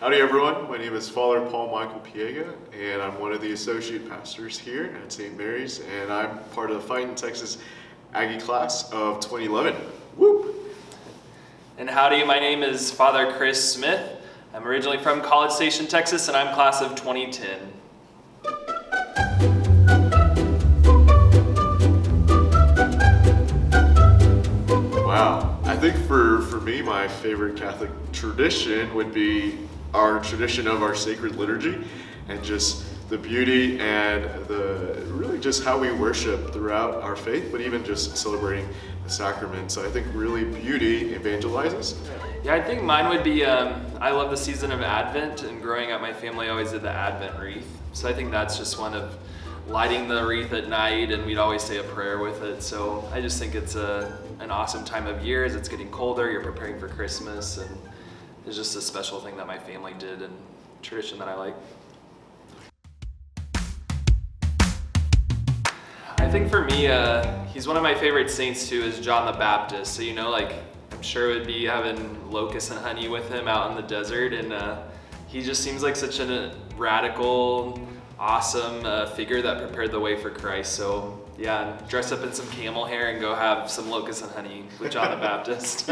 Howdy everyone, my name is Father Paul Michael Piega, and I'm one of the associate pastors here at St. Mary's, and I'm part of the Fighting Texas Aggie class of 2011. Whoop! And howdy, my name is Father Chris Smith. I'm originally from College Station, Texas, and I'm class of 2010. Wow, I think for me, my favorite Catholic tradition would be our tradition of our sacred liturgy, and just the beauty and really just how we worship throughout our faith, but even just celebrating the sacraments. I think really beauty evangelizes. Yeah, I think mine would be, I love the season of Advent, and growing up my family always did the Advent wreath. So I think that's just one of lighting the wreath at night, and we'd always say a prayer with it. So I just think it's an awesome time of year. As it's getting colder, you're preparing for Christmas, and it's just a special thing that my family did and tradition that I like. I think for me, he's one of my favorite saints too, is John the Baptist. So, I'm sure it would be having locusts and honey with him out in the desert, and he just seems like such a radical, awesome figure that prepared the way for Christ. So yeah, dress up in some camel hair and go have some locusts and honey with John the Baptist.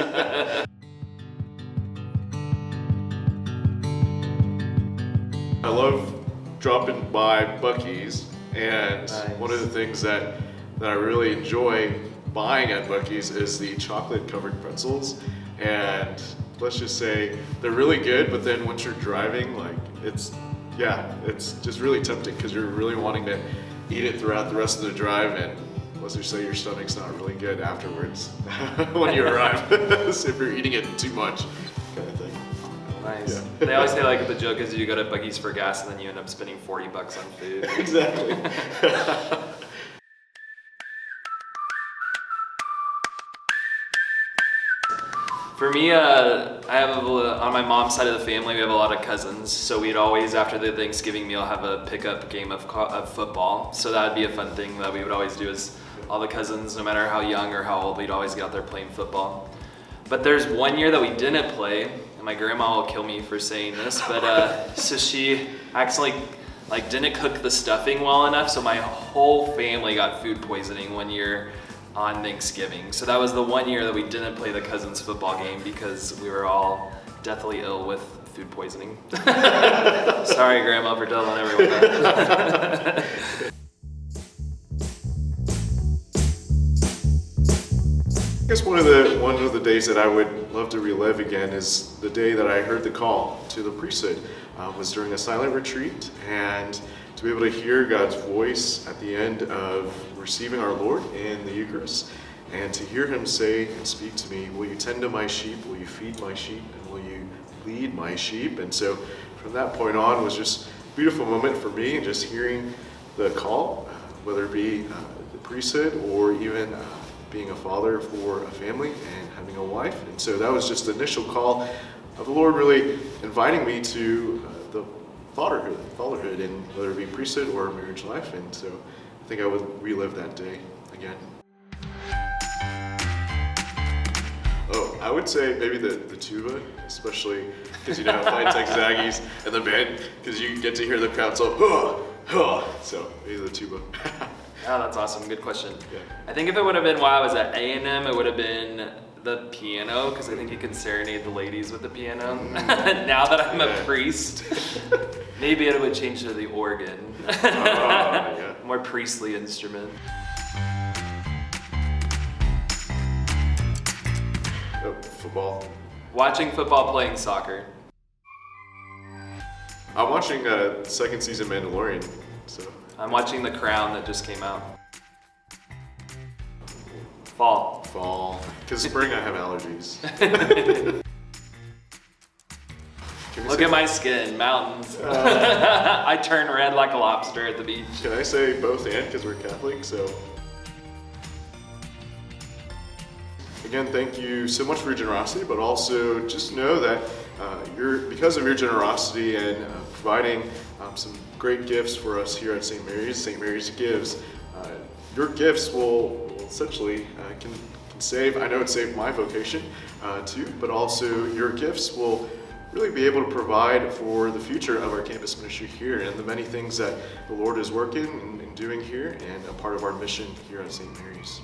I love dropping by Buc-ee's, and Nice. one of the things that I really enjoy buying at Buc-ee's is the chocolate covered pretzels. And let's just say they're really good, but then once you're driving, it's just really tempting because you're really wanting to eat it throughout the rest of the drive, and let's just say your stomach's not really good afterwards when you arrive. So if you're eating it too much, kind of thing. Nice. Yeah. They always say the joke is you go to Buc-ee's for gas and then you end up spending $40 on food. Exactly. For me, I have on my mom's side of the family, we have a lot of cousins. So we'd always, after the Thanksgiving meal, have a pickup game of football. So that would be a fun thing that we would always do, is all the cousins, no matter how young or how old, we'd always get out there playing football. But there's one year that we didn't play, and my grandma will kill me for saying this, but so she accidentally didn't cook the stuffing well enough, so my whole family got food poisoning one year on Thanksgiving. So that was the one year that we didn't play the cousins football game because we were all deathly ill with food poisoning. Sorry, Grandma, for telling everyone that. I guess one of the days that I would love to relive again is the day that I heard the call to the priesthood. Was during a silent retreat, and to be able to hear God's voice at the end of receiving our Lord in the Eucharist, and to hear him say and speak to me, "Will you tend to my sheep? Will you feed my sheep? And will you lead my sheep?" And so from that point on was just a beautiful moment for me, and just hearing the call, whether it be the priesthood or even being a father for a family and having a wife. And so that was just the initial call of the Lord really inviting me to the fatherhood, and whether it be priesthood or marriage life. And so I think I would relive that day again. Oh, I would say maybe the tuba, especially because Fighting Texas Aggies and the band, because you get to hear the crowd so, so maybe the tuba. Oh, that's awesome. Good question. Yeah. I think if it would have been while I was at A&M, it would have been the piano, because I think you can serenade the ladies with the piano. Now that I'm a priest, maybe it would change to the organ. Yeah. More priestly instrument. Oh, football. Watching football, playing soccer. I'm watching second season Mandalorian, so. I'm watching The Crown that just came out. Fall. Because spring I have allergies. Look at my skin, mountains. I turn red like a lobster at the beach. Can I say both and, because we're Catholic, so. Again, thank you so much for your generosity, but also just know that because of your generosity and providing some great gifts for us here at St. Mary's Gives, your gifts will essentially can save. I know it saved my vocation too, but also your gifts will really be able to provide for the future of our campus ministry here and the many things that the Lord is working and doing here and a part of our mission here at St. Mary's.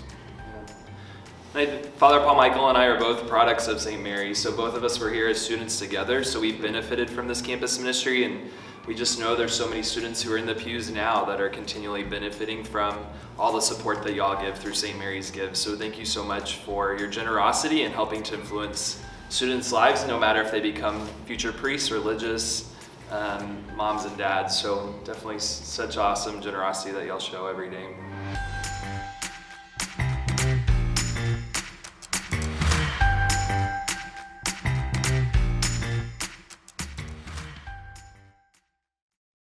Father Paul Michael and I are both products of St. Mary's, so both of us were here as students together, so we've benefited from this campus ministry, and we just know there's so many students who are in the pews now that are continually benefiting from all the support that y'all give through St. Mary's Gives. So thank you so much for your generosity and helping to influence students' lives, no matter if they become future priests, religious, moms and dads. So definitely such awesome generosity that y'all show every day.